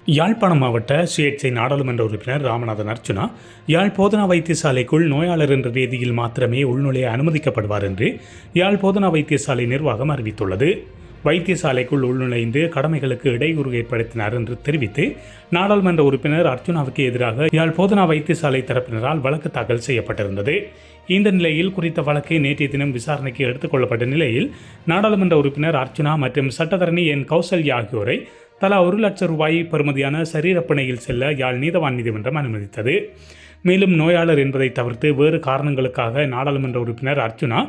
யாழ்ப்பாணம் மாவட்ட சுயேட்சை நாடாளுமன்ற உறுப்பினர் ராமநாதன் அர்ச்சுனா யாழ் போதனா வைத்தியசாலைக்குள் நோயாளர் என்ற ரீதியில் மாத்திரமே உள்நுழைய அனுமதிக்கப்படுவார் என்று யாழ் போதனா வைத்தியசாலை நிர்வாகம் அறிவித்துள்ளது. வைத்தியசாலைக்குள் உள்நுழைந்து கடமைகளுக்கு இடையூறு ஏற்படுத்தினார் என்று தெரிவித்து நாடாளுமன்ற உறுப்பினர் அர்ச்சுனாவுக்கு எதிராக யாழ் போதனா வைத்தியசாலை தரப்பினரால் வழக்கு தாக்கல் செய்யப்பட்டிருந்தது. இந்த நிலையில் குறித்த வழக்கு நேற்றைய தினம் விசாரணைக்கு எடுத்துக் கொள்ளப்பட்ட நிலையில் நாடாளுமன்ற உறுப்பினர் அர்ச்சுனா மற்றும் சட்டத்தரணி என் கௌசல்யா ஆகியோரை தலா 1 லட்சம் ரூபாய் பெறுமதியான சரீரப்பணையில் செல்ல யாழ் நீதவான் நீதிமன்றம் அனுமதித்தது. மேலும் நோயாளர் என்பதை தவிர்த்து வேறு காரணங்களுக்காக நாடாளுமன்ற உறுப்பினர் அர்ச்சுனா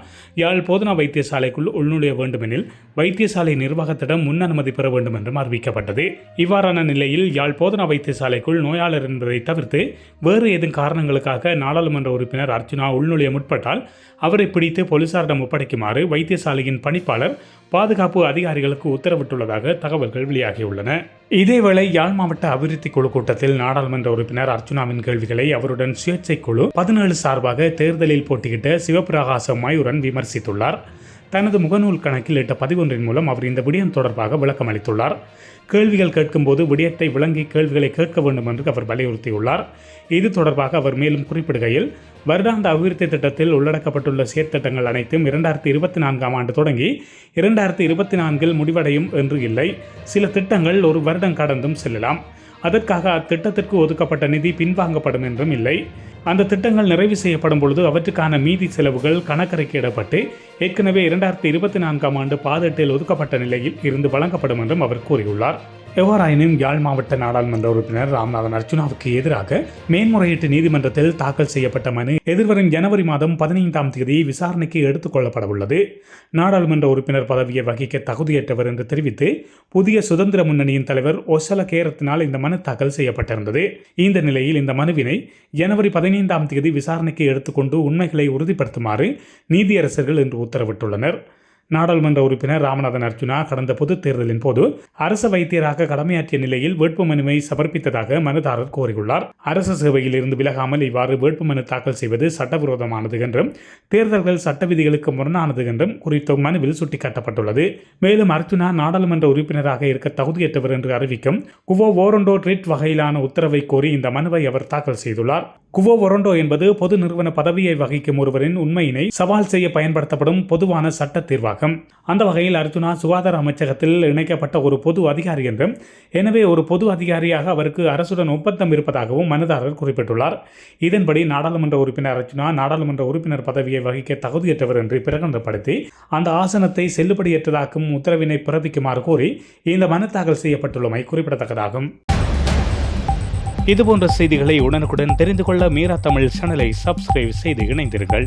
யாழ் போதனா வைத்தியசாலைக்குள் உள்நுழைய வேண்டுமெனில் வைத்தியசாலை நிர்வாகத்திடம் முன் அனுமதி பெற வேண்டும் என்றும் அறிவிக்கப்பட்டது. இவ்வாறான நிலையில் யாழ் போதனா வைத்தியசாலைக்குள் நோயாளர் என்பதை தவிர்த்து வேறு ஏதும் காரணங்களுக்காக நாடாளுமன்ற உறுப்பினர் அர்ச்சுனா உள்நுழைய முற்பட்டால் அவரை பிடித்து போலீசாரிடம் ஒப்படைக்குமாறு வைத்தியசாலையின் பணிப்பாளர் பாதுகாப்பு அதிகாரிகளுக்கு உத்தரவிட்டுள்ளதாக தகவல்கள் வெளியாகியுள்ளன. இதேவேளை யாழ் மாவட்ட அபிவிருத்தி குழு கூட்டத்தில் நாடாளுமன்ற உறுப்பினர் அர்ச்சுனாவின் கேள்விகளை அவருடன் சுயேட்சை குழு 17 சார்பாக தேர்தலில் போட்டியிட்ட சிவபிரகாச மயூரன் விமர்சித்துள்ளார். தனது முகநூல் கணக்கில் இட்ட பதிவொன்றின் மூலம் அவர் இந்த விடயம் தொடர்பாக விளக்கம் அளித்துள்ளார். கேள்விகள் கேட்கும்போது விடயத்தை விளங்கி கேள்விகளை கேட்க வேண்டும் என்று அவர் வலியுறுத்தியுள்ளார். இது தொடர்பாக அவர் மேலும் குறிப்பிடுகையில், வருடாந்த அபிவிருத்தி திட்டத்தில் உள்ளடக்கப்பட்டுள்ள செயற்திட்டங்கள் அனைத்தும் 2024ஆம் ஆண்டு தொடங்கி 2024இல் முடிவடையும் என்று இல்லை. சில திட்டங்கள் ஒரு வருடம் கடந்தும் செல்லலாம். அதற்காக அத்திட்டத்திற்கு ஒதுக்கப்பட்ட நிதி பின்வாங்கப்படும் என்றும் இல்லை. அந்த திட்டங்கள் நிறைவு செய்யப்படும் பொழுது அவற்றுக்கான மீதி செலவுகள் கணக்கறைக்கிடப்பட்டு ஏற்கனவே 2024ஆம் ஆண்டு பாதீட்டில் ஒதுக்கப்பட்ட நிலையில் இருந்து வழங்கப்படும் என்றும் அவர் கூறியுள்ளார். எவ்வாறாயினும் யாழ் மாவட்ட நாடாளுமன்ற உறுப்பினர் ராமநாதன் அர்ச்சுனாவுக்கு எதிராக மேன்முறையீட்டு நீதிமன்றத்தில் தாக்கல் செய்யப்பட்ட மனு எதிர்வரும் ஜனவரி மாதம் 15ஆம் தேதி விசாரணைக்கு எடுத்துக் கொள்ளப்பட உள்ளது. நாடாளுமன்ற உறுப்பினர் பதவியை வகிக்க தகுதியற்றவர் என்று தெரிவித்து புதிய சுதந்திர முன்னணியின் தலைவர் ஒசல கேரத்தினால் இந்த மனு தாக்கல் செய்யப்பட்டிருந்தது. இந்த நிலையில் இந்த மனுவினை ஜனவரி 15ஆம் தேதி விசாரணைக்கு எடுத்துக்கொண்டு உண்மைகளை உறுதிப்படுத்துமாறு நீதியரசர்கள் இன்று உத்தரவிட்டுள்ளனர். நாடாளுமன்ற உறுப்பினர் ராமநாதன் அர்ச்சுனா கடந்த பொதுத் தேர்தலின் போது அரசு வைத்தியராக கடமையாற்றிய நிலையில் வேட்புமனுவை சமர்ப்பித்ததாக மனுதாரர் கோரியுள்ளார். அரசு சேவையில் இருந்து விலகாமல் இவ்வாறு வேட்புமனு தாக்கல் செய்வது சட்டவிரோதமானது என்றும் தேர்தல்கள் சட்ட விதிகளுக்கு முரணானது என்றும் குறித்த மனுவில் சுட்டிக்காட்டப்பட்டுள்ளது. மேலும் அர்ச்சுனா நாடாளுமன்ற உறுப்பினராக இருக்க தகுதியற்றவர் என்று அறிவிக்கும் குவோ ஓரண்டோ ரிட் வகையிலான உத்தரவை கோரி இந்த மனுவை அவர் தாக்கல் செய்துள்ளார். குவோ ஒரண்டோ என்பது பொது நிறுவன பதவியை வகிக்கும் ஒருவரின் உண்மையினை சவால் செய்ய பயன்படுத்தப்படும் பொதுவான சட்ட தீர்வாகும். அந்த வகையில் அர்ச்சுனா சுகாதார அமைச்சகத்தில் இணைக்கப்பட்ட ஒரு பொது அதிகாரி என்றும், எனவே ஒரு பொது அதிகாரியாக அவருக்கு அரசுடன் ஒப்பந்தம் இருப்பதாகவும் மனுதாரர் குறிப்பிட்டுள்ளார். இதன்படி நாடாளுமன்ற உறுப்பினர் அர்ச்சுனா நாடாளுமன்ற உறுப்பினர் பதவியை வகிக்க தகுதியற்றவர் என்று பிரகடனப்படுத்தி அந்த ஆசனத்தை செல்லுபடியற்றதாக்கும் உத்தரவினை பிறப்பிக்குமாறு கோரி இந்த மனு தாக்கல் செய்யப்பட்டுள்ளமை குறிப்பிடத்தக்கதாகும். இதுபோன்ற செய்திகளை உடனுக்குடன் தெரிந்து கொள்ள மீரா தமிழ் சேனலை சப்ஸ்கிரைப் செய்து இணைந்தீர்கள்.